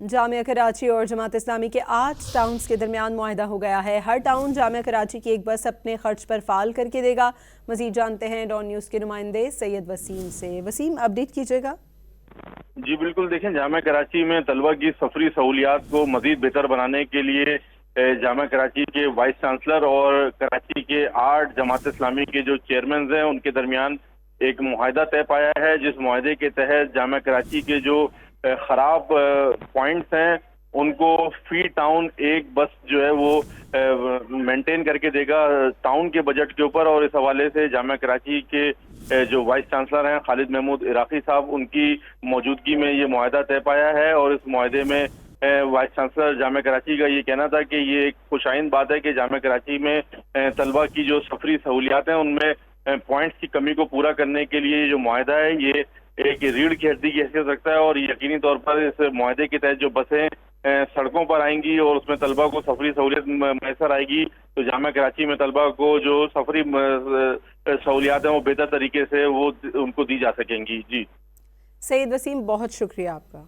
जामिया कराची और जमात इस्लामी के 8 टाउन्स के दरमियान मुआहदा हो गया है। हर टाउन जामिया कराची की एक बस अपने खर्च पर फाल करके देगा। मजीद जानते हैं डॉन न्यूज़ के नुमाइंदे सैयद वसीम से। वसीम, अपडेट कीजिएगा। जी बिल्कुल, देखें, जामिया कराची में तलबा की सफरी सहूलियात को मजीद बेहतर बनाने के लिए जामिया कराची के वाइस चांसलर और कराची के 8 जमात इस्लामी के जो चेयरमैन हैं उनके दरमियान एक मुआहदा तय पाया है, जिस मुआहदे के तहत जामिया कराची के जो खराब पॉइंट्स हैं उनको फी टाउन एक बस जो है वो मेंटेन करके देगा टाउन के बजट के ऊपर। और इस हवाले से जामिया कराची के जो वाइस चांसलर हैं खालिद महमूद इराकी साहब, उनकी मौजूदगी में ये मुआहदा तय पाया है। और इस मुआहदे में वाइस चांसलर जामिया कराची का ये कहना था कि ये एक खुशाइंद बात है कि जामिया कराची में तलबा की जो सफरी सहूलियात हैं उनमें पॉइंट्स की कमी को पूरा करने के लिए जो मुआहदा है ये एक रीढ़ की हड्डी की हैसियत रखता है। और यकीनी तौर पर इस मुआहदे के तहत जो बसें सड़कों पर आएंगी और उसमें तलबा को सफरी सहूलियत मैसर आएगी, तो जामिया कराची में तलबा को जो सफरी सहूलियात हैं वो बेहतर तरीके से वो उनको दी जा सकेंगी। जी सैयद वसीम, बहुत शुक्रिया आपका।